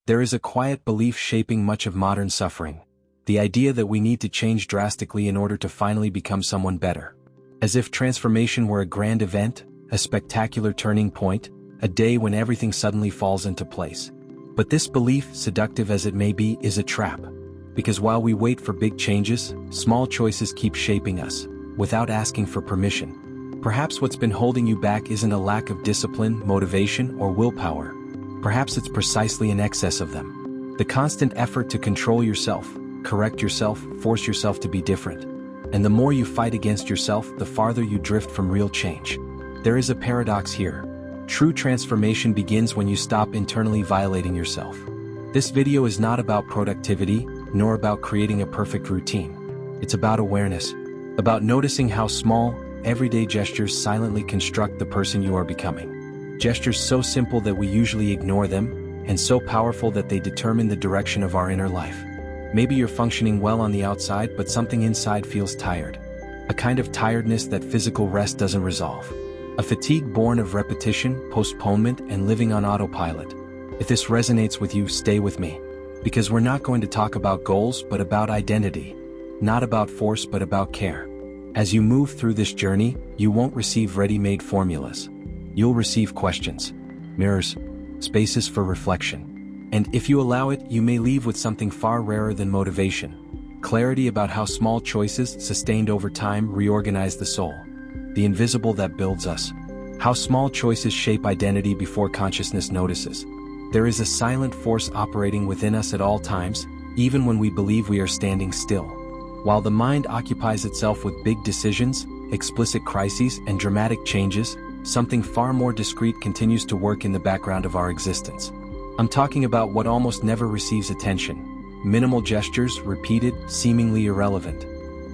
There is a quiet belief shaping much of modern suffering. The idea that we need to change drastically in order to finally become someone better. As if transformation were a grand event, a spectacular turning point, a day when everything suddenly falls into place. But this belief, seductive as it may be, is a trap. Because while we wait for big changes, small choices keep shaping us, without asking for permission. Perhaps what's been holding you back isn't a lack of discipline, motivation, or willpower. Perhaps it's precisely an excess of them. The constant effort to control yourself, correct yourself, force yourself to be different. And the more you fight against yourself, the farther you drift from real change. There is a paradox here. True transformation begins when you stop internally violating yourself. This video is not about productivity, nor about creating a perfect routine. It's about awareness, about noticing how small, everyday gestures silently construct the person you are becoming. Gestures so simple that we usually ignore them, and so powerful that they determine the direction of our inner life. Maybe you're functioning well on the outside, but something inside feels tired. A kind of tiredness that physical rest doesn't resolve. A fatigue born of repetition, postponement, and living on autopilot. If this resonates with you, stay with me. Because we're not going to talk about goals, but about identity. Not about force, but about care. As you move through this journey, you won't receive ready-made formulas. You'll receive questions, mirrors, spaces for reflection. And if you allow it, you may leave with something far rarer than motivation. Clarity about how small choices, sustained over time, reorganize the soul. The invisible that builds us. How small choices shape identity before consciousness notices. There is a silent force operating within us at all times, even when we believe we are standing still. While the mind occupies itself with big decisions, explicit crises, and dramatic changes, something far more discreet continues to work in the background of our existence. I'm talking about what almost never receives attention. Minimal gestures, repeated, seemingly irrelevant.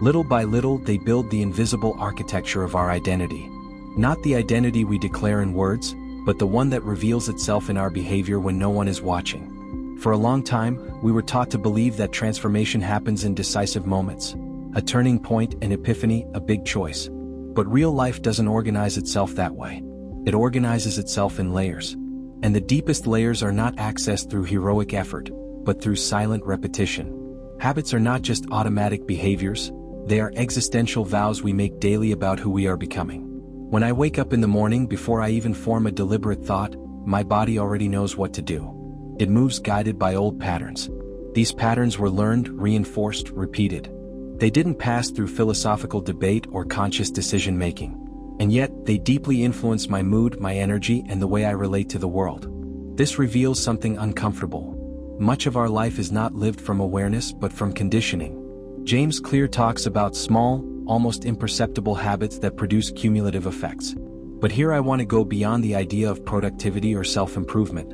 Little by little, they build the invisible architecture of our identity. Not the identity we declare in words, but the one that reveals itself in our behavior when no one is watching. For a long time, we were taught to believe that transformation happens in decisive moments. A turning point, an epiphany, a big choice. But real life doesn't organize itself that way. It organizes itself in layers. And the deepest layers are not accessed through heroic effort, but through silent repetition. Habits are not just automatic behaviors. They are existential vows we make daily about who we are becoming. When I wake up in the morning, before I even form a deliberate thought, my body already knows what to do. It moves guided by old patterns. These patterns were learned, reinforced, repeated. They didn't pass through philosophical debate or conscious decision-making. And yet, they deeply influence my mood, my energy, and the way I relate to the world. This reveals something uncomfortable. Much of our life is not lived from awareness, but from conditioning. James Clear talks about small, almost imperceptible habits that produce cumulative effects. But here I want to go beyond the idea of productivity or self-improvement.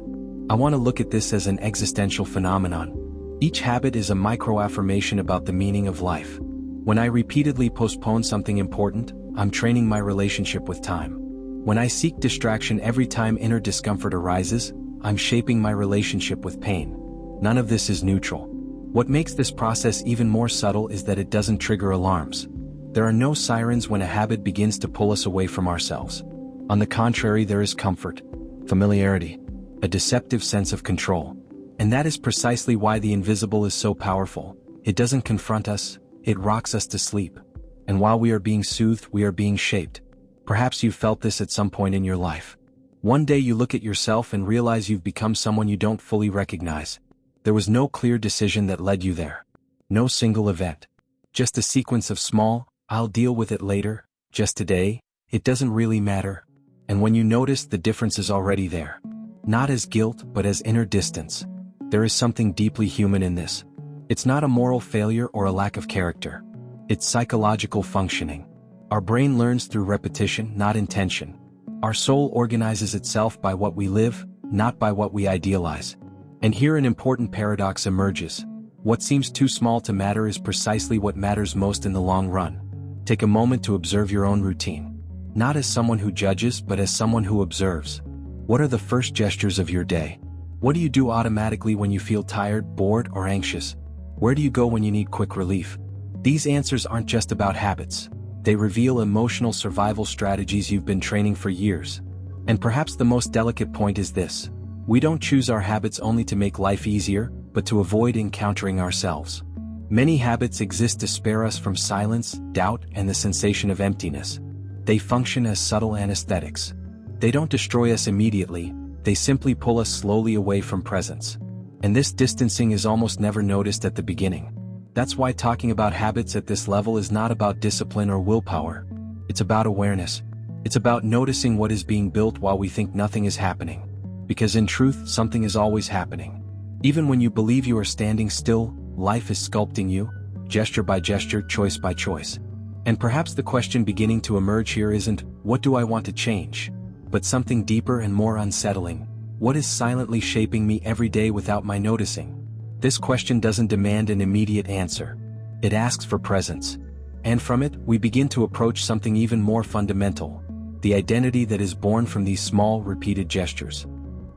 I want to look at this as an existential phenomenon. Each habit is a micro-affirmation about the meaning of life. When I repeatedly postpone something important, I'm training my relationship with time. When I seek distraction every time inner discomfort arises, I'm shaping my relationship with pain. None of this is neutral. What makes this process even more subtle is that it doesn't trigger alarms. There are no sirens when a habit begins to pull us away from ourselves. On the contrary, there is comfort, familiarity, a deceptive sense of control. And that is precisely why the invisible is so powerful. It doesn't confront us, it rocks us to sleep. And while we are being soothed, we are being shaped. Perhaps you've felt this at some point in your life. One day you look at yourself and realize you've become someone you don't fully recognize. There was no clear decision that led you there. No single event. Just a sequence of small, I'll deal with it later, just today, it doesn't really matter. And when you notice, the difference is already there. Not as guilt, but as inner distance. There is something deeply human in this. It's not a moral failure or a lack of character. It's psychological functioning. Our brain learns through repetition, not intention. Our soul organizes itself by what we live, not by what we idealize. And here an important paradox emerges. What seems too small to matter is precisely what matters most in the long run. Take a moment to observe your own routine. Not as someone who judges, but as someone who observes. What are the first gestures of your day? What do you do automatically when you feel tired, bored, or anxious? Where do you go when you need quick relief? These answers aren't just about habits. They reveal emotional survival strategies you've been training for years. And perhaps the most delicate point is this. We don't choose our habits only to make life easier, but to avoid encountering ourselves. Many habits exist to spare us from silence, doubt, and the sensation of emptiness. They function as subtle anesthetics. They don't destroy us immediately, they simply pull us slowly away from presence. And this distancing is almost never noticed at the beginning. That's why talking about habits at this level is not about discipline or willpower. It's about awareness. It's about noticing what is being built while we think nothing is happening. Because in truth, something is always happening. Even when you believe you are standing still, life is sculpting you, gesture by gesture, choice by choice. And perhaps the question beginning to emerge here isn't, what do I want to change? But something deeper and more unsettling. What is silently shaping me every day without my noticing? This question doesn't demand an immediate answer. It asks for presence. And from it, we begin to approach something even more fundamental. The identity that is born from these small, repeated gestures.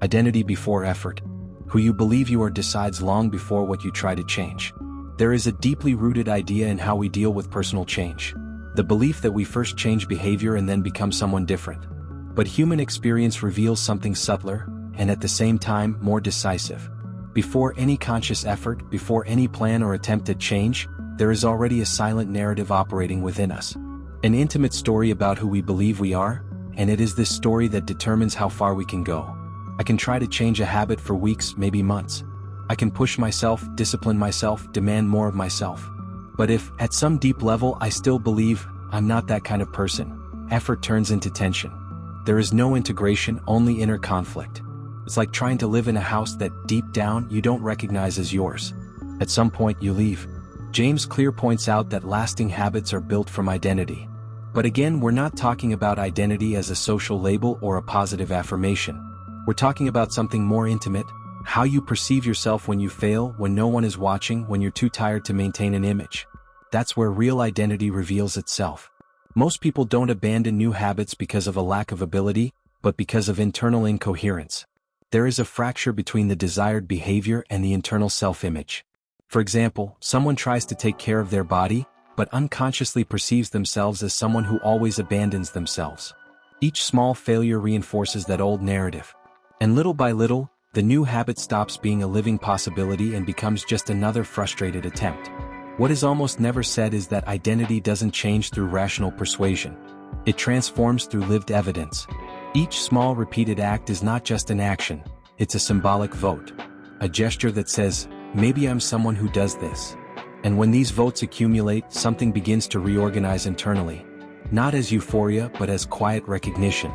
Identity before effort. Who you believe you are decides long before what you try to change. There is a deeply rooted idea in how we deal with personal change. The belief that we first change behavior and then become someone different. But human experience reveals something subtler, and at the same time, more decisive. Before any conscious effort, before any plan or attempt at change, there is already a silent narrative operating within us. An intimate story about who we believe we are, and it is this story that determines how far we can go. I can try to change a habit for weeks, maybe months. I can push myself, discipline myself, demand more of myself. But if, at some deep level, I still believe I'm not that kind of person, effort turns into tension. There is no integration, only inner conflict. It's like trying to live in a house that, deep down, you don't recognize as yours. At some point, you leave. James Clear points out that lasting habits are built from identity. But again, we're not talking about identity as a social label or a positive affirmation. We're talking about something more intimate, how you perceive yourself when you fail, when no one is watching, when you're too tired to maintain an image. That's where real identity reveals itself. Most people don't abandon new habits because of a lack of ability, but because of internal incoherence. There is a fracture between the desired behavior and the internal self-image. For example, someone tries to take care of their body, but unconsciously perceives themselves as someone who always abandons themselves. Each small failure reinforces that old narrative. And little by little, the new habit stops being a living possibility and becomes just another frustrated attempt. What is almost never said is that identity doesn't change through rational persuasion. It transforms through lived evidence. Each small repeated act is not just an action, it's a symbolic vote. A gesture that says, maybe I'm someone who does this. And when these votes accumulate, something begins to reorganize internally. Not as euphoria, but as quiet recognition.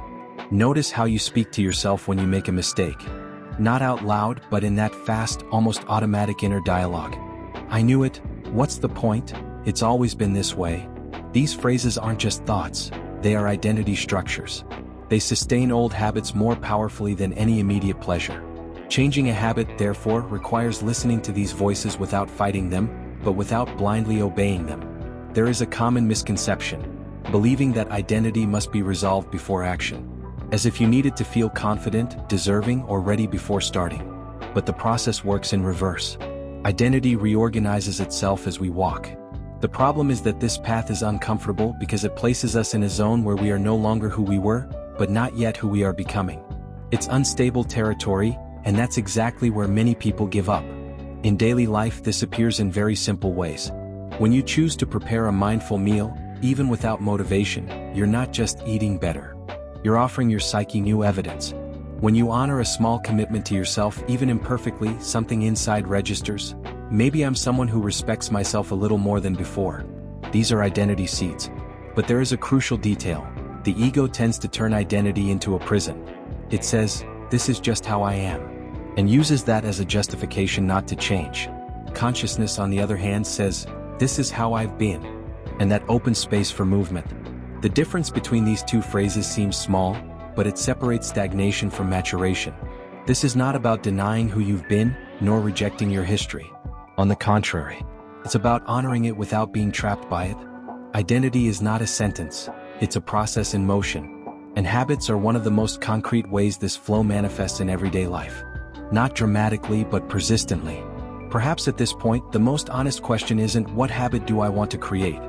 Notice how you speak to yourself when you make a mistake. Not out loud, but in that fast, almost automatic inner dialogue. I knew it. What's the point? It's always been this way. These phrases aren't just thoughts, they are identity structures. They sustain old habits more powerfully than any immediate pleasure. Changing a habit, therefore, requires listening to these voices without fighting them, but without blindly obeying them. There is a common misconception, believing that identity must be resolved before action. As if you needed to feel confident, deserving, or ready before starting. But the process works in reverse. Identity reorganizes itself as we walk. The problem is that this path is uncomfortable because it places us in a zone where we are no longer who we were, but not yet who we are becoming. It's unstable territory, and that's exactly where many people give up. In daily life, this appears in very simple ways. When you choose to prepare a mindful meal, even without motivation, you're not just eating better. You're offering your psyche new evidence. When you honor a small commitment to yourself, even imperfectly, something inside registers. Maybe I'm someone who respects myself a little more than before. These are identity seeds. But there is a crucial detail. The ego tends to turn identity into a prison. It says, this is just how I am, and uses that as a justification not to change. Consciousness, on the other hand, says, this is how I've been, and that opens space for movement. The difference between these two phrases seems small, but it separates stagnation from maturation. This is not about denying who you've been, nor rejecting your history. On the contrary, it's about honoring it without being trapped by it. Identity is not a sentence, it's a process in motion. And habits are one of the most concrete ways this flow manifests in everyday life. Not dramatically, but persistently. Perhaps at this point, the most honest question isn't what habit do I want to create,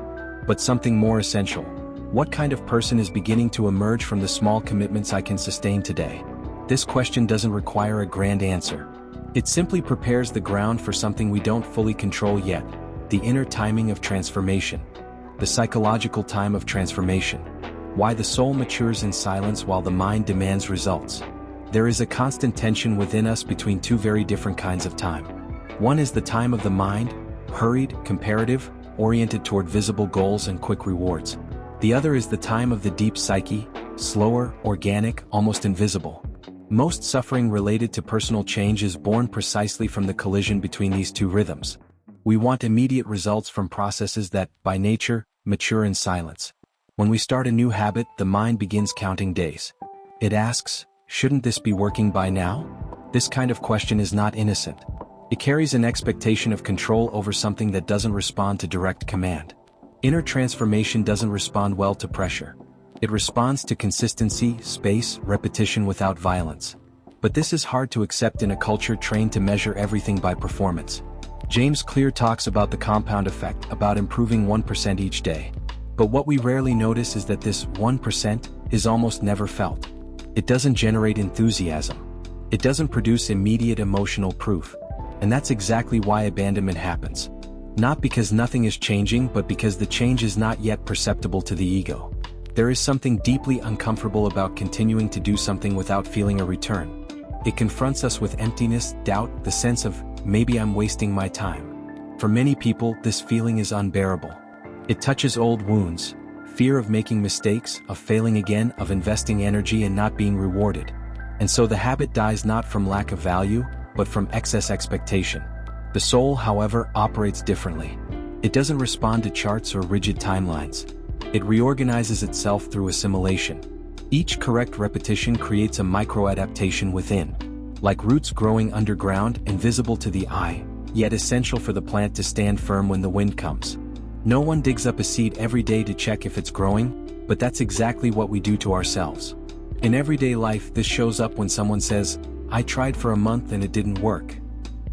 but something more essential. What kind of person is beginning to emerge from the small commitments I can sustain today? This question doesn't require a grand answer. It simply prepares the ground for something we don't fully control yet: the inner timing of transformation. The psychological time of transformation. Why the soul matures in silence while the mind demands results. There is a constant tension within us between two very different kinds of time. One is the time of the mind, hurried, comparative, oriented toward visible goals and quick rewards. The other is the time of the deep psyche, slower, organic, almost invisible. Most suffering related to personal change is born precisely from the collision between these two rhythms. We want immediate results from processes that, by nature, mature in silence. When we start a new habit, the mind begins counting days. It asks, shouldn't this be working by now? This kind of question is not innocent. It carries an expectation of control over something that doesn't respond to direct command. Inner transformation doesn't respond well to pressure. It responds to consistency, space, repetition without violence. But this is hard to accept in a culture trained to measure everything by performance. James Clear talks about the compound effect, about improving 1% each day. But what we rarely notice is that this 1% is almost never felt. It doesn't generate enthusiasm. It doesn't produce immediate emotional proof. And that's exactly why abandonment happens. Not because nothing is changing, but because the change is not yet perceptible to the ego. There is something deeply uncomfortable about continuing to do something without feeling a return. It confronts us with emptiness, doubt, the sense of, maybe I'm wasting my time. For many people, this feeling is unbearable. It touches old wounds, fear of making mistakes, of failing again, of investing energy and not being rewarded. And so the habit dies not from lack of value, but from excess expectation. The soul, however, operates differently. It doesn't respond to charts or rigid timelines. It reorganizes itself through assimilation. Each correct repetition creates a micro-adaptation within. Like roots growing underground, invisible to the eye, yet essential for the plant to stand firm when the wind comes. No one digs up a seed every day to check if it's growing, but that's exactly what we do to ourselves. In everyday life, this shows up when someone says, I tried for a month and it didn't work.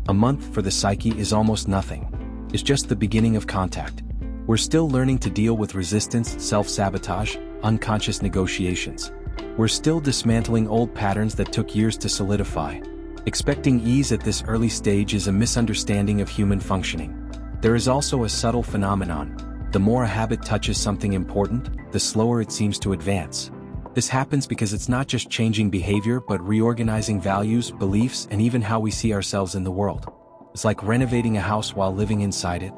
A month for the psyche is almost nothing. It's just the beginning of contact. We're still learning to deal with resistance, self-sabotage, unconscious negotiations. We're still dismantling old patterns that took years to solidify. Expecting ease at this early stage is a misunderstanding of human functioning. There is also a subtle phenomenon. The more a habit touches something important, the slower it seems to advance. This happens because it's not just changing behavior but reorganizing values, beliefs, and even how we see ourselves in the world. It's like renovating a house while living inside it.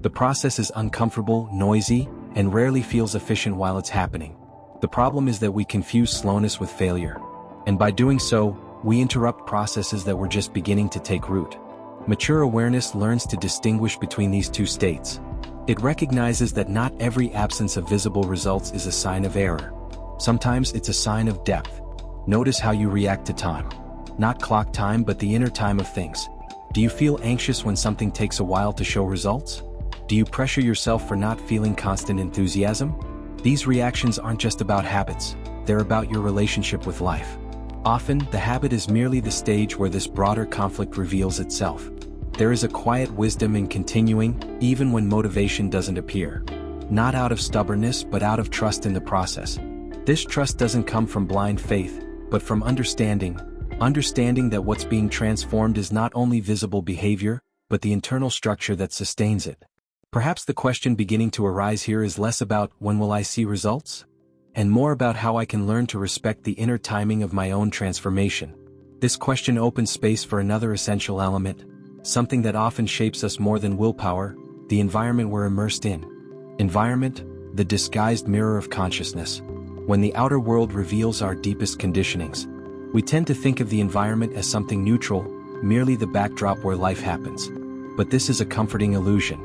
The process is uncomfortable, noisy, and rarely feels efficient while it's happening. The problem is that we confuse slowness with failure. And by doing so, we interrupt processes that were just beginning to take root. Mature awareness learns to distinguish between these two states. It recognizes that not every absence of visible results is a sign of error. Sometimes it's a sign of depth. Notice how you react to time. Not clock time, but the inner time of things. Do you feel anxious when something takes a while to show results? Do you pressure yourself for not feeling constant enthusiasm? These reactions aren't just about habits, they're about your relationship with life. Often, the habit is merely the stage where this broader conflict reveals itself. There is a quiet wisdom in continuing, even when motivation doesn't appear. Not out of stubbornness, but out of trust in the process. This trust doesn't come from blind faith, but from understanding that what's being transformed is not only visible behavior, but the internal structure that sustains it. Perhaps the question beginning to arise here is less about when will I see results? And more about how I can learn to respect the inner timing of my own transformation. This question opens space for another essential element, something that often shapes us more than willpower: the environment we're immersed in. Environment, the disguised mirror of consciousness. When the outer world reveals our deepest conditionings, we tend to think of the environment as something neutral, merely the backdrop where life happens. But this is a comforting illusion.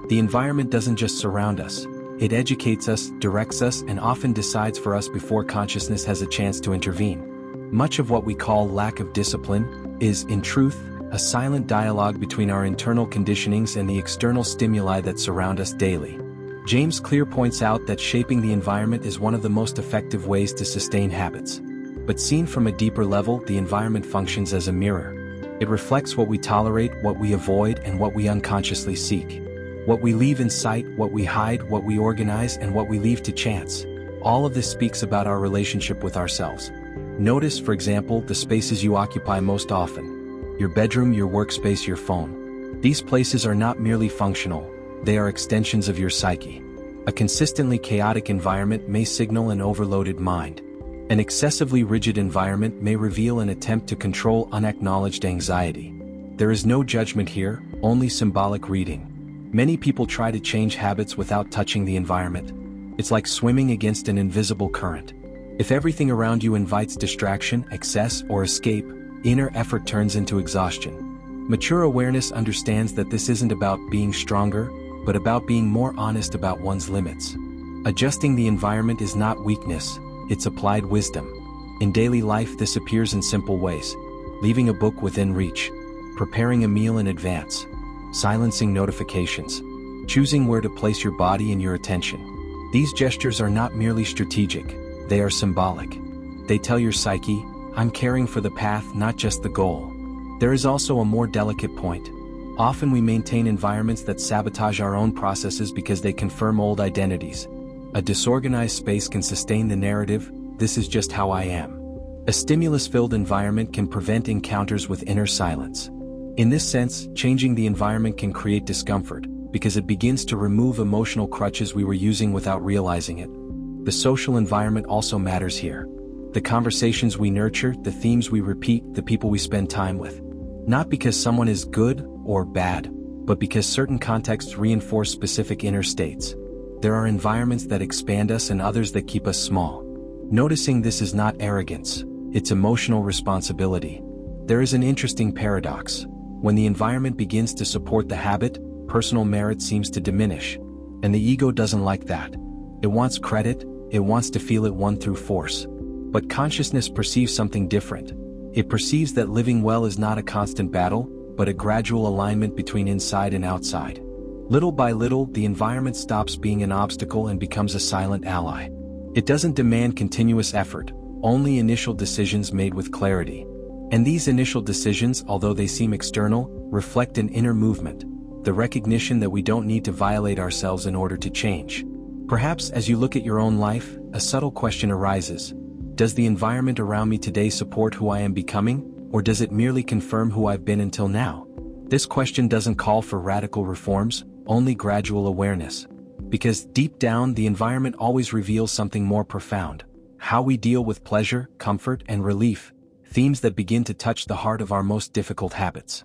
The environment doesn't just surround us. It educates us, directs us, and often decides for us before consciousness has a chance to intervene. Much of what we call lack of discipline is, in truth, a silent dialogue between our internal conditionings and the external stimuli that surround us daily. James Clear points out that shaping the environment is one of the most effective ways to sustain habits. But seen from a deeper level, the environment functions as a mirror. It reflects what we tolerate, what we avoid, and what we unconsciously seek. What we leave in sight, what we hide, what we organize, and what we leave to chance. All of this speaks about our relationship with ourselves. Notice, for example, the spaces you occupy most often. Your bedroom, your workspace, your phone. These places are not merely functional, they are extensions of your psyche. A consistently chaotic environment may signal an overloaded mind. An excessively rigid environment may reveal an attempt to control unacknowledged anxiety. There is no judgment here, only symbolic reading. Many people try to change habits without touching the environment. It's like swimming against an invisible current. If everything around you invites distraction, excess, or escape, inner effort turns into exhaustion. Mature awareness understands that this isn't about being stronger, but about being more honest about one's limits. Adjusting the environment is not weakness, it's applied wisdom. In daily life, this appears in simple ways. Leaving a book within reach, preparing a meal in advance, silencing notifications, choosing where to place your body and your attention. These gestures are not merely strategic, they are symbolic. They tell your psyche, I'm caring for the path, not just the goal. There is also a more delicate point. Often we maintain environments that sabotage our own processes because they confirm old identities. A disorganized space can sustain the narrative, this is just how I am. A stimulus-filled environment can prevent encounters with inner silence. In this sense, changing the environment can create discomfort, because it begins to remove emotional crutches we were using without realizing it. The social environment also matters here. The conversations we nurture, the themes we repeat, the people we spend time with. Not because someone is good or bad, but because certain contexts reinforce specific inner states. There are environments that expand us and others that keep us small. Noticing this is not arrogance, it's emotional responsibility. There is an interesting paradox. When the environment begins to support the habit, personal merit seems to diminish. And the ego doesn't like that. It wants credit, it wants to feel it won through force. But consciousness perceives something different. It perceives that living well is not a constant battle, but a gradual alignment between inside and outside. Little by little, the environment stops being an obstacle and becomes a silent ally. It doesn't demand continuous effort, only initial decisions made with clarity. And these initial decisions, although they seem external, reflect an inner movement, the recognition that we don't need to violate ourselves in order to change. Perhaps as you look at your own life, a subtle question arises. Does the environment around me today support who I am becoming, or does it merely confirm who I've been until now? This question doesn't call for radical reforms, only gradual awareness. Because deep down, the environment always reveals something more profound. How we deal with pleasure, comfort, and relief, themes that begin to touch the heart of our most difficult habits.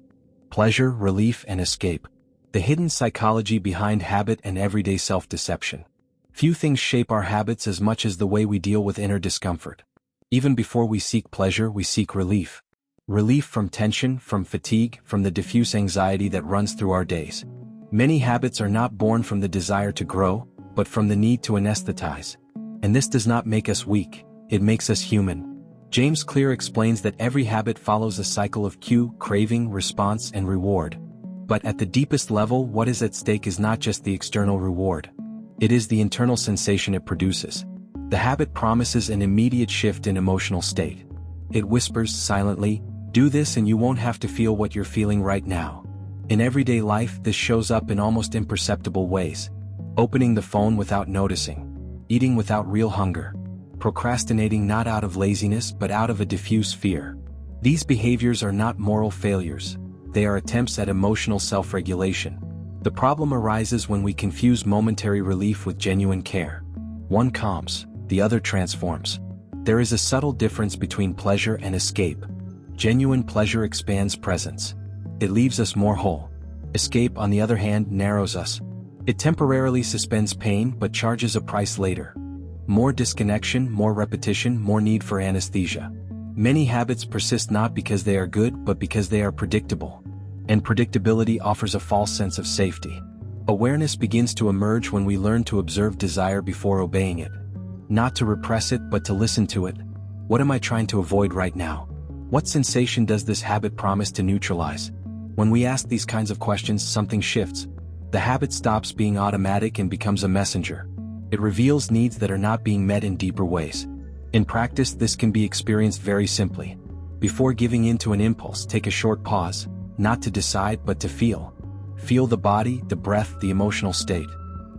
Pleasure, relief, and escape. The hidden psychology behind habit and everyday self-deception. Few things shape our habits as much as the way we deal with inner discomfort. Even before we seek pleasure, we seek relief. Relief from tension, from fatigue, from the diffuse anxiety that runs through our days. Many habits are not born from the desire to grow, but from the need to anesthetize. And this does not make us weak, it makes us human. James Clear explains that every habit follows a cycle of cue, craving, response, and reward. But at the deepest level, what is at stake is not just the external reward. It is the internal sensation it produces. The habit promises an immediate shift in emotional state. It whispers silently, do this and you won't have to feel what you're feeling right now. In everyday life, this shows up in almost imperceptible ways. Opening the phone without noticing. Eating without real hunger. Procrastinating not out of laziness but out of a diffuse fear. These behaviors are not moral failures. They are attempts at emotional self-regulation. The problem arises when we confuse momentary relief with genuine care. One calms, the other transforms. There is a subtle difference between pleasure and escape. Genuine pleasure expands presence. It leaves us more whole. Escape, on the other hand, narrows us. It temporarily suspends pain but charges a price later. More disconnection, more repetition, more need for anesthesia. Many habits persist not because they are good but because they are predictable. And predictability offers a false sense of safety. Awareness begins to emerge when we learn to observe desire before obeying it. Not to repress it but to listen to it. What am I trying to avoid right now? What sensation does this habit promise to neutralize? When we ask these kinds of questions, something shifts. The habit stops being automatic and becomes a messenger. It reveals needs that are not being met in deeper ways. In practice, this can be experienced very simply. Before giving in to an impulse, take a short pause, not to decide but to feel. Feel the body, the breath, the emotional state.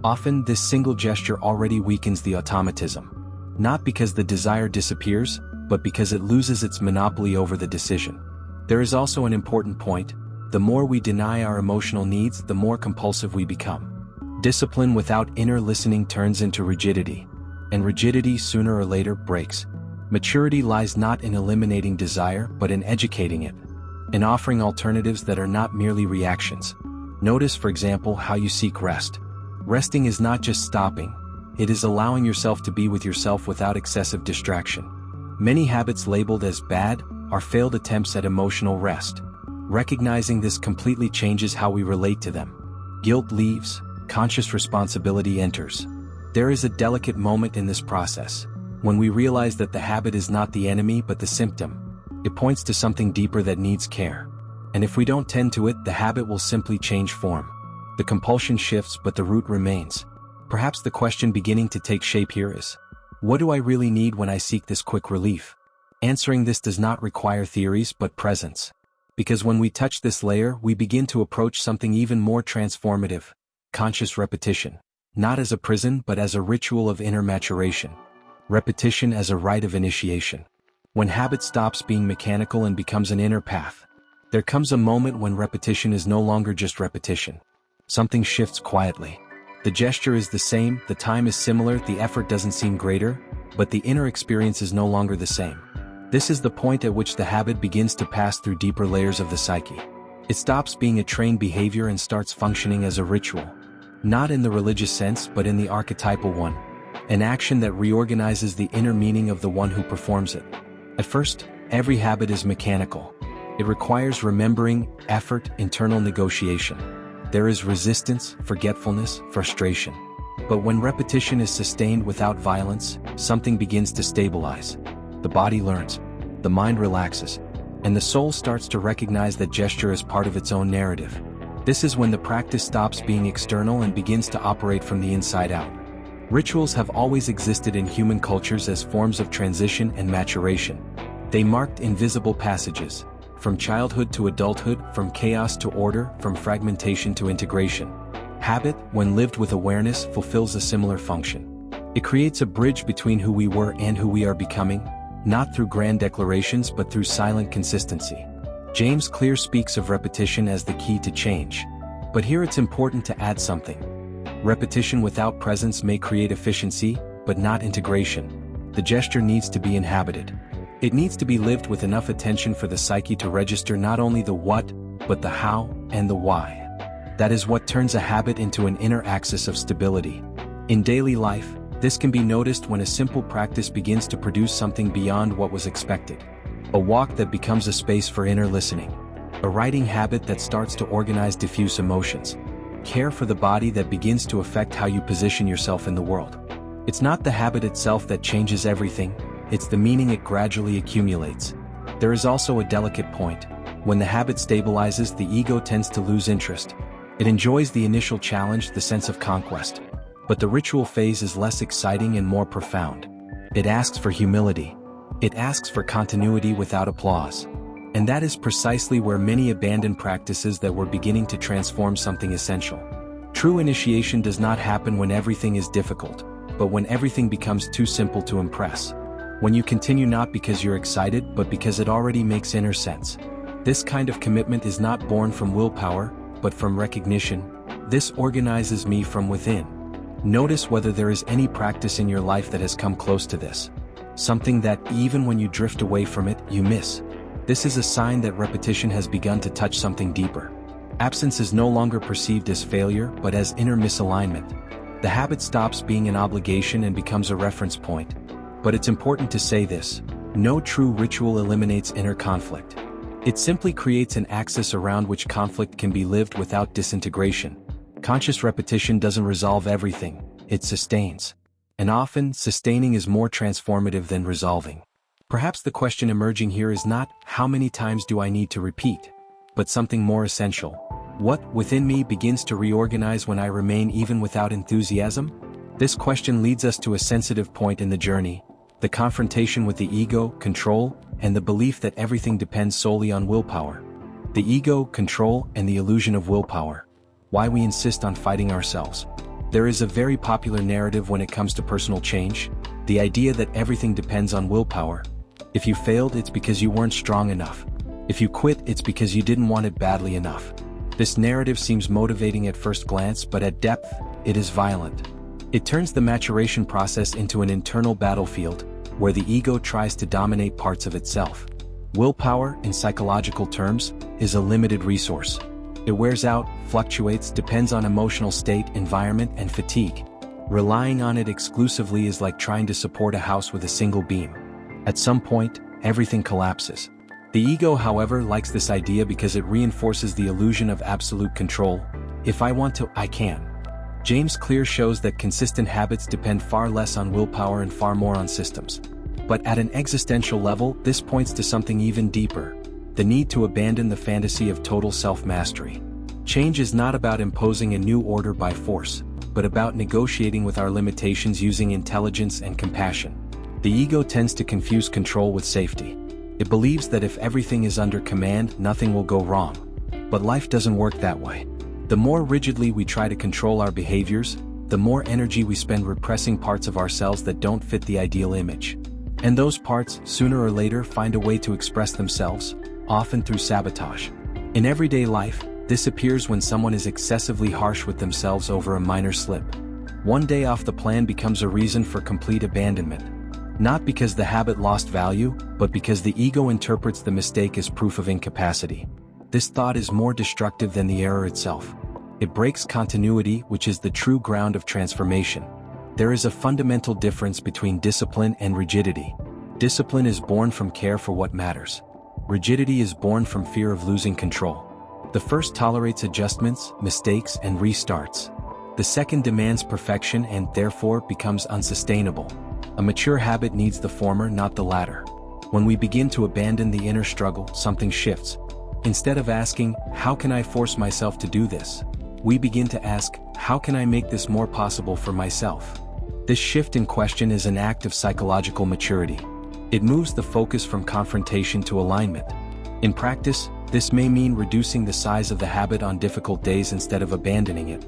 Often, this single gesture already weakens the automatism. Not because the desire disappears, but because it loses its monopoly over the decision. There is also an important point: the more we deny our emotional needs, the more compulsive we become. Discipline without inner listening turns into rigidity, and rigidity sooner or later breaks. Maturity lies not in eliminating desire but in educating it, in offering alternatives that are not merely reactions. Notice, for example, how you seek rest. Resting is not just stopping, it is allowing yourself to be with yourself without excessive distraction. Many habits labeled as bad are failed attempts at emotional rest. Recognizing this completely changes how we relate to them. Guilt leaves, conscious responsibility enters. There is a delicate moment in this process, when we realize that the habit is not the enemy but the symptom. It points to something deeper that needs care. And if we don't tend to it, the habit will simply change form. The compulsion shifts but the root remains. Perhaps the question beginning to take shape here is, what do I really need when I seek this quick relief? Answering this does not require theories but presence. Because when we touch this layer, we begin to approach something even more transformative: conscious repetition. Not as a prison but as a ritual of inner maturation. Repetition as a rite of initiation. When habit stops being mechanical and becomes an inner path, there comes a moment when repetition is no longer just repetition. Something shifts quietly. The gesture is the same, the time is similar, the effort doesn't seem greater, but the inner experience is no longer the same. This is the point at which the habit begins to pass through deeper layers of the psyche. It stops being a trained behavior and starts functioning as a ritual. Not in the religious sense but in the archetypal one. An action that reorganizes the inner meaning of the one who performs it. At first, every habit is mechanical. It requires remembering, effort, internal negotiation. There is resistance, forgetfulness, frustration. But when repetition is sustained without violence, something begins to stabilize. The body learns, the mind relaxes, and the soul starts to recognize that gesture as part of its own narrative. This is when the practice stops being external and begins to operate from the inside out. Rituals have always existed in human cultures as forms of transition and maturation. They marked invisible passages, from childhood to adulthood, from chaos to order, from fragmentation to integration. Habit, when lived with awareness, fulfills a similar function. It creates a bridge between who we were and who we are becoming, not through grand declarations but through silent consistency. James Clear speaks of repetition as the key to change. But here it's important to add something. Repetition without presence may create efficiency, but not integration. The gesture needs to be inhabited. It needs to be lived with enough attention for the psyche to register not only the what, but the how and the why. That is what turns a habit into an inner axis of stability. In daily life, this can be noticed when a simple practice begins to produce something beyond what was expected. A walk that becomes a space for inner listening. A writing habit that starts to organize diffuse emotions. Care for the body that begins to affect how you position yourself in the world. It's not the habit itself that changes everything, it's the meaning it gradually accumulates. There is also a delicate point. When the habit stabilizes, the ego tends to lose interest. It enjoys the initial challenge, the sense of conquest. But the ritual phase is less exciting and more profound. It asks for humility. It asks for continuity without applause. And that is precisely where many abandon practices that were beginning to transform something essential. True initiation does not happen when everything is difficult, but when everything becomes too simple to impress. When you continue not because you're excited, but because it already makes inner sense. This kind of commitment is not born from willpower, but from recognition. This organizes me from within. Notice whether there is any practice in your life that has come close to this. Something that, even when you drift away from it, you miss. This is a sign that repetition has begun to touch something deeper. Absence is no longer perceived as failure, but as inner misalignment. The habit stops being an obligation and becomes a reference point. But it's important to say this: no true ritual eliminates inner conflict. It simply creates an axis around which conflict can be lived without disintegration. Conscious repetition doesn't resolve everything, it sustains. And often, sustaining is more transformative than resolving. Perhaps the question emerging here is not, how many times do I need to repeat? But something more essential. What within me begins to reorganize when I remain even without enthusiasm? This question leads us to a sensitive point in the journey: the confrontation with the ego, control, and the belief that everything depends solely on willpower. The ego, control, and the illusion of willpower. Why we insist on fighting ourselves. There is a very popular narrative when it comes to personal change, the idea that everything depends on willpower. If you failed, it's because you weren't strong enough. If you quit, it's because you didn't want it badly enough. This narrative seems motivating at first glance, but at depth, it is violent. It turns the maturation process into an internal battlefield, where the ego tries to dominate parts of itself. Willpower, in psychological terms, is a limited resource. It wears out, fluctuates, depends on emotional state, environment, and fatigue. Relying on it exclusively is like trying to support a house with a single beam. At some point, everything collapses. The ego, however, likes this idea because it reinforces the illusion of absolute control. If I want to, I can. James Clear shows that consistent habits depend far less on willpower and far more on systems. But at an existential level, this points to something even deeper: the need to abandon the fantasy of total self-mastery. Change is not about imposing a new order by force, but about negotiating with our limitations using intelligence and compassion. The ego tends to confuse control with safety. It believes that if everything is under command, nothing will go wrong. But life doesn't work that way. The more rigidly we try to control our behaviors, the more energy we spend repressing parts of ourselves that don't fit the ideal image. And those parts, sooner or later, find a way to express themselves, often through sabotage. In everyday life, this appears when someone is excessively harsh with themselves over a minor slip. One day off the plan becomes a reason for complete abandonment. Not because the habit lost value, but because the ego interprets the mistake as proof of incapacity. This thought is more destructive than the error itself. It breaks continuity, which is the true ground of transformation. There is a fundamental difference between discipline and rigidity. Discipline is born from care for what matters. Rigidity is born from fear of losing control. The first tolerates adjustments, mistakes, and restarts. The second demands perfection and, therefore, becomes unsustainable. A mature habit needs the former, not the latter. When we begin to abandon the inner struggle, something shifts. Instead of asking, "How can I force myself to do this?" we begin to ask, "How can I make this more possible for myself?" This shift in question is an act of psychological maturity. It moves the focus from confrontation to alignment. In practice, this may mean reducing the size of the habit on difficult days instead of abandoning it.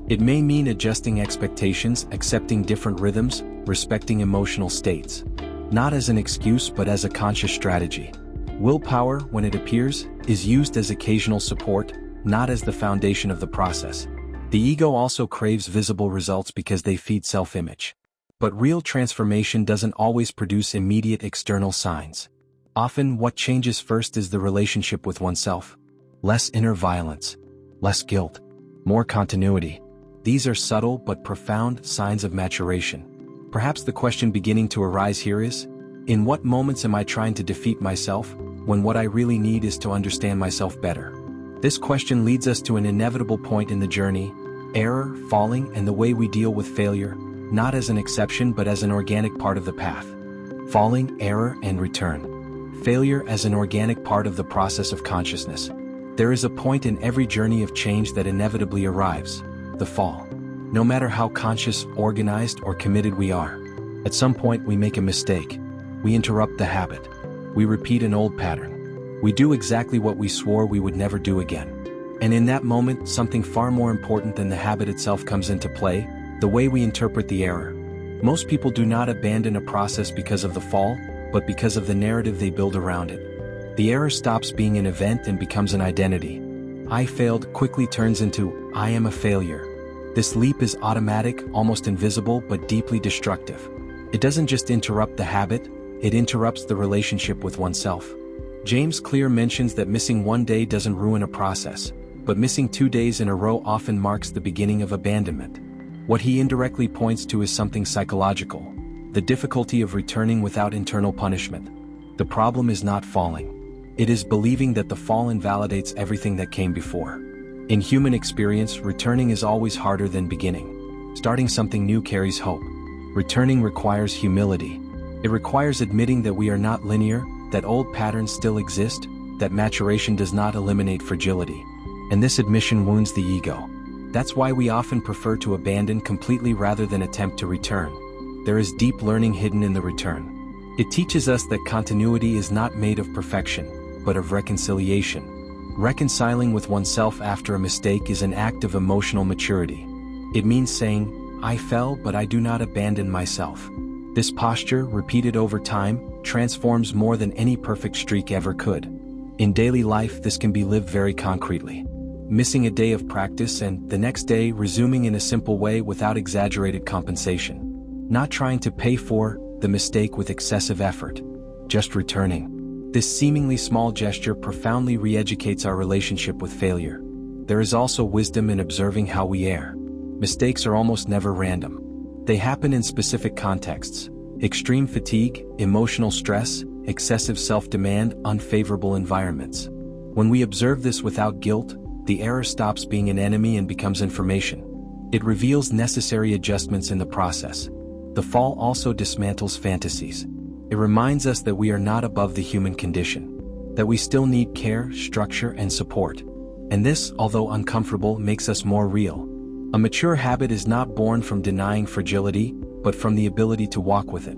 It may mean adjusting expectations, accepting different rhythms, respecting emotional states. Not as an excuse but as a conscious strategy. Willpower, when it appears, is used as occasional support, not as the foundation of the process. The ego also craves visible results because they feed self-image. But real transformation doesn't always produce immediate external signs. Often, what changes first is the relationship with oneself. Less inner violence, less guilt, more continuity. These are subtle but profound signs of maturation. Perhaps the question beginning to arise here is, in what moments am I trying to defeat myself, when what I really need is to understand myself better? This question leads us to an inevitable point in the journey: error, falling, and the way we deal with failure, not as an exception but as an organic part of the path. Falling, error, and return. Failure as an organic part of the process of consciousness. There is a point in every journey of change that inevitably arrives: the fall. No matter how conscious, organized, or committed we are, at some point we make a mistake. We interrupt the habit. We repeat an old pattern. We do exactly what we swore we would never do again. And in that moment, something far more important than the habit itself comes into play: the way we interpret the error. Most people do not abandon a process because of the fall, but because of the narrative they build around it. The error stops being an event and becomes an identity. "I failed" quickly turns into "I am a failure." This leap is automatic, almost invisible, but deeply destructive. It doesn't just interrupt the habit, it interrupts the relationship with oneself. James Clear mentions that missing one day doesn't ruin a process, but missing 2 days in a row often marks the beginning of abandonment. What he indirectly points to is something psychological: the difficulty of returning without internal punishment. The problem is not falling. It is believing that the fall invalidates everything that came before. In human experience, returning is always harder than beginning. Starting something new carries hope. Returning requires humility. It requires admitting that we are not linear, that old patterns still exist, that maturation does not eliminate fragility. And this admission wounds the ego. That's why we often prefer to abandon completely rather than attempt to return. There is deep learning hidden in the return. It teaches us that continuity is not made of perfection, but of reconciliation. Reconciling with oneself after a mistake is an act of emotional maturity. It means saying, "I fell, but I do not abandon myself." This posture, repeated over time, transforms more than any perfect streak ever could. In daily life, this can be lived very concretely. Missing a day of practice and the next day resuming in a simple way without exaggerated compensation. Not trying to pay for the mistake with excessive effort. Just returning. This seemingly small gesture profoundly re-educates our relationship with failure. There is also wisdom in observing how we err. Mistakes are almost never random. They happen in specific contexts. Extreme fatigue, emotional stress, excessive self-demand, unfavorable environments. When we observe this without guilt, the error stops being an enemy and becomes information. It reveals necessary adjustments in the process. The fall also dismantles fantasies. It reminds us that we are not above the human condition, that we still need care, structure, and support. And this, although uncomfortable, makes us more real. A mature habit is not born from denying fragility, but from the ability to walk with it.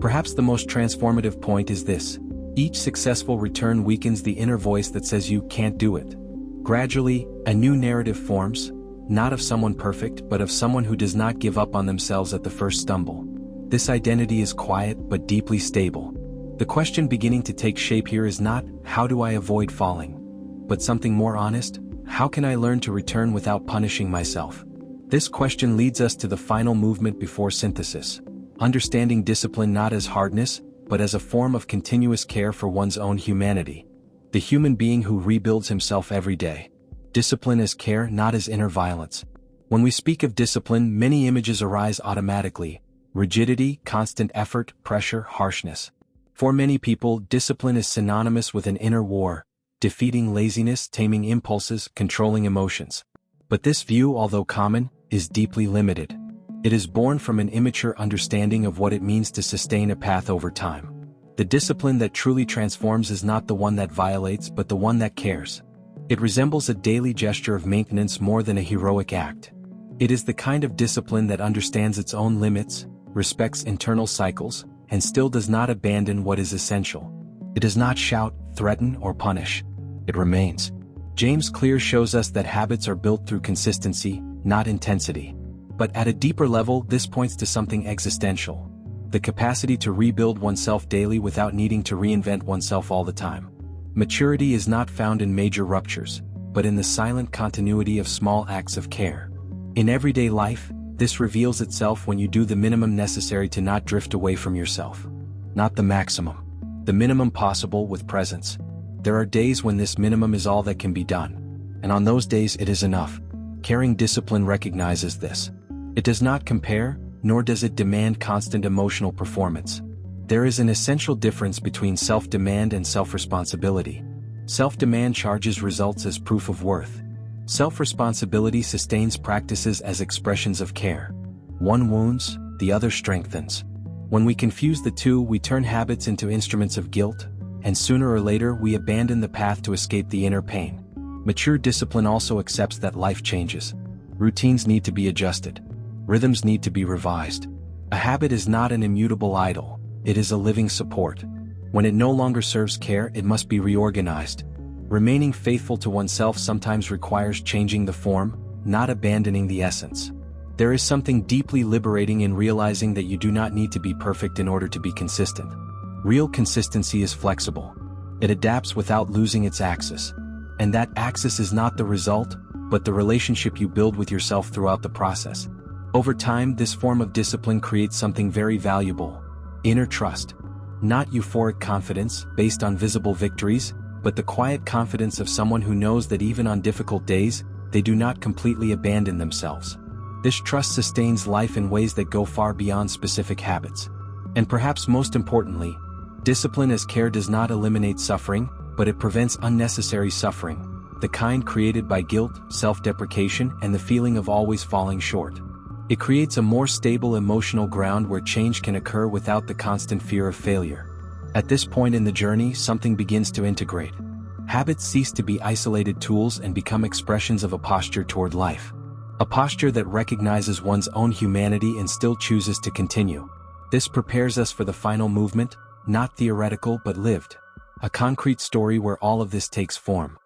Perhaps the most transformative point is this: each successful return weakens the inner voice that says you can't do it. Gradually, a new narrative forms, not of someone perfect, but of someone who does not give up on themselves at the first stumble. This identity is quiet but deeply stable. The question beginning to take shape here is not, how do I avoid falling? But something more honest: how can I learn to return without punishing myself? This question leads us to the final movement before synthesis. Understanding discipline not as hardness, but as a form of continuous care for one's own humanity. The human being who rebuilds himself every day. Discipline as care, not as inner violence. When we speak of discipline, many images arise automatically: rigidity, constant effort, pressure, harshness. For many people, discipline is synonymous with an inner war, defeating laziness, taming impulses, controlling emotions. But this view, although common, is deeply limited. It is born from an immature understanding of what it means to sustain a path over time. The discipline that truly transforms is not the one that violates, but the one that cares. It resembles a daily gesture of maintenance more than a heroic act. It is the kind of discipline that understands its own limits, respects internal cycles, and still does not abandon what is essential. It does not shout, threaten, or punish. It remains. James Clear shows us that habits are built through consistency, not intensity. But at a deeper level, this points to something existential: the capacity to rebuild oneself daily without needing to reinvent oneself all the time. Maturity is not found in major ruptures, but in the silent continuity of small acts of care. In everyday life, this reveals itself when you do the minimum necessary to not drift away from yourself. Not the maximum. The minimum possible with presence. There are days when this minimum is all that can be done. And on those days it is enough. Caring discipline recognizes this. It does not compare, nor does it demand constant emotional performance. There is an essential difference between self-demand and self-responsibility. Self-demand charges results as proof of worth. Self-responsibility sustains practices as expressions of care. One wounds, the other strengthens. When we confuse the two, we turn habits into instruments of guilt, and sooner or later we abandon the path to escape the inner pain. Mature discipline also accepts that life changes. Routines need to be adjusted. Rhythms need to be revised. A habit is not an immutable idol, it is a living support. When it no longer serves care, it must be reorganized. Remaining faithful to oneself sometimes requires changing the form, not abandoning the essence. There is something deeply liberating in realizing that you do not need to be perfect in order to be consistent. Real consistency is flexible. It adapts without losing its axis. And that axis is not the result, but the relationship you build with yourself throughout the process. Over time, this form of discipline creates something very valuable: inner trust. Not euphoric confidence, based on visible victories, but the quiet confidence of someone who knows that even on difficult days, they do not completely abandon themselves. This trust sustains life in ways that go far beyond specific habits. And perhaps most importantly, discipline as care does not eliminate suffering, but it prevents unnecessary suffering, the kind created by guilt, self-deprecation, and the feeling of always falling short. It creates a more stable emotional ground where change can occur without the constant fear of failure. At this point in the journey, something begins to integrate. Habits cease to be isolated tools and become expressions of a posture toward life. A posture that recognizes one's own humanity and still chooses to continue. This prepares us for the final movement, not theoretical but lived. A concrete story where all of this takes form.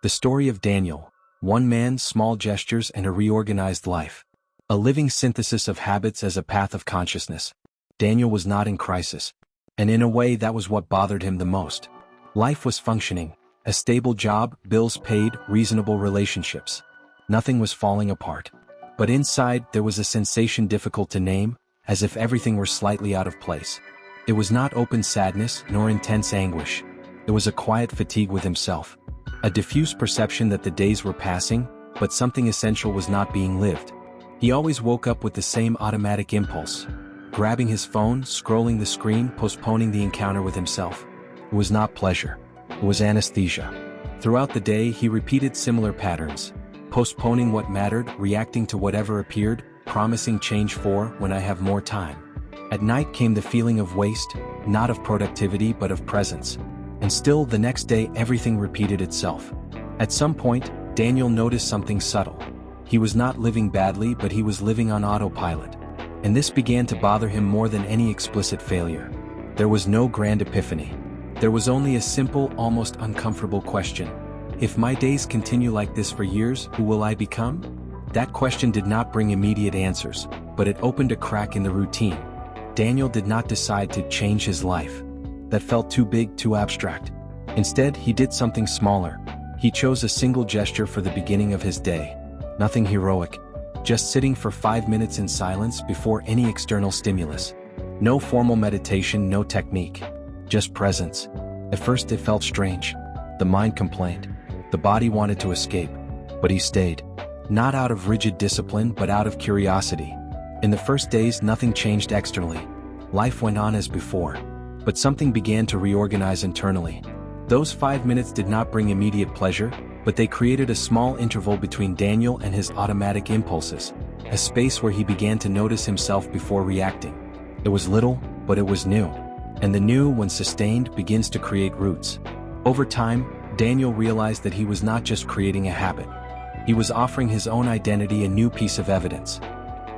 The story of Daniel, one man, small gestures, and a reorganized life. A living synthesis of habits as a path of consciousness. Daniel was not in crisis. And in a way that was what bothered him the most. Life was functioning, a stable job, bills paid, reasonable relationships. Nothing was falling apart. But inside there was a sensation difficult to name, as if everything were slightly out of place. It was not open sadness nor intense anguish. It was a quiet fatigue with himself. A diffuse perception that the days were passing, but something essential was not being lived. He always woke up with the same automatic impulse. Grabbing his phone, scrolling the screen, postponing the encounter with himself. It was not pleasure. It was anesthesia. Throughout the day he repeated similar patterns. Postponing what mattered, reacting to whatever appeared, promising change for when I have more time. At night came the feeling of waste, not of productivity but of presence. And still the next day everything repeated itself. At some point, Daniel noticed something subtle. He was not living badly, but he was living on autopilot. And this began to bother him more than any explicit failure. There was no grand epiphany. There was only a simple, almost uncomfortable question. If my days continue like this for years, who will I become? That question did not bring immediate answers, but it opened a crack in the routine. Daniel did not decide to change his life. That felt too big, too abstract. Instead, he did something smaller. He chose a single gesture for the beginning of his day. Nothing heroic. Just sitting for 5 minutes in silence before any external stimulus. No formal meditation, no technique. Just presence. At first it felt strange. The mind complained. The body wanted to escape. But he stayed. Not out of rigid discipline, but out of curiosity. In the first days nothing changed externally. Life went on as before. But something began to reorganize internally. Those 5 minutes did not bring immediate pleasure, but they created a small interval between Daniel and his automatic impulses, a space where he began to notice himself before reacting. It was little, but it was new. And the new, when sustained, begins to create roots. Over time, Daniel realized that he was not just creating a habit. He was offering his own identity a new piece of evidence.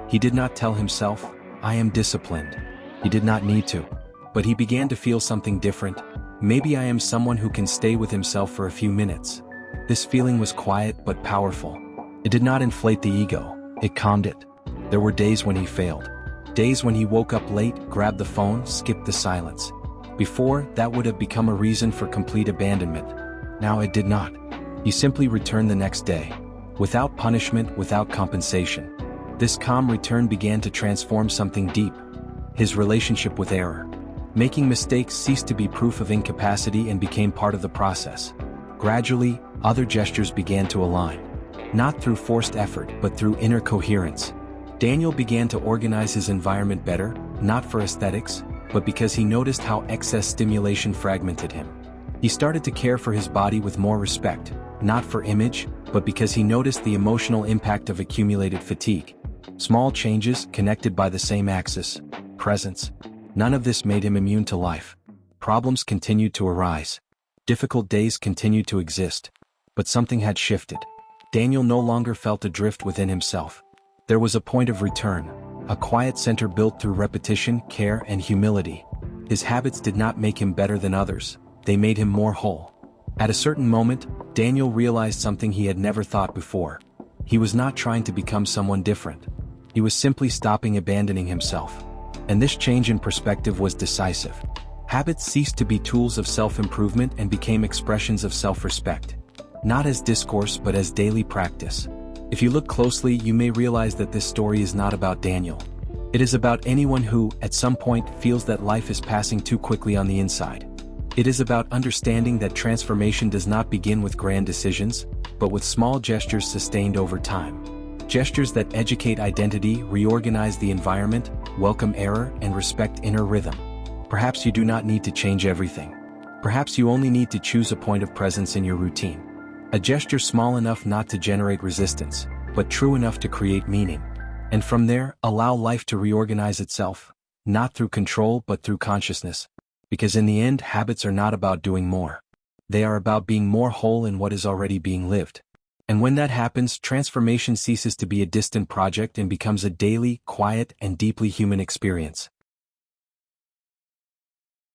He did not tell himself, "I am disciplined." He did not need to. But he began to feel something different. Maybe I am someone who can stay with himself for a few minutes. This feeling was quiet but powerful. It did not inflate the ego, it calmed it. There were days when he failed. Days when he woke up late, grabbed the phone, skipped the silence. Before, that would have become a reason for complete abandonment. Now it did not. He simply returned the next day. Without punishment, without compensation. This calm return began to transform something deep. His relationship with error. Making mistakes ceased to be proof of incapacity and became part of the process. Gradually, other gestures began to align. Not through forced effort, but through inner coherence. Daniel began to organize his environment better, not for aesthetics, but because he noticed how excess stimulation fragmented him. He started to care for his body with more respect, not for image, but because he noticed the emotional impact of accumulated fatigue. Small changes, connected by the same axis, presence. None of this made him immune to life. Problems continued to arise. Difficult days continued to exist. But something had shifted. Daniel no longer felt adrift within himself. There was a point of return, a quiet center built through repetition, care, and humility. His habits did not make him better than others, they made him more whole. At a certain moment, Daniel realized something he had never thought before. He was not trying to become someone different. He was simply stopping abandoning himself. And this change in perspective was decisive. Habits ceased to be tools of self-improvement and became expressions of self-respect. Not as discourse but as daily practice. If you look closely, you may realize that this story is not about Daniel. It is about anyone who, at some point, feels that life is passing too quickly on the inside. It is about understanding that transformation does not begin with grand decisions, but with small gestures sustained over time. Gestures that educate identity, reorganize the environment, welcome error, and respect inner rhythm. Perhaps you do not need to change everything. Perhaps you only need to choose a point of presence in your routine. A gesture small enough not to generate resistance, but true enough to create meaning. And from there, allow life to reorganize itself, not through control but through consciousness. Because in the end, habits are not about doing more. They are about being more whole in what is already being lived. And when that happens, transformation ceases to be a distant project and becomes a daily, quiet, and deeply human experience.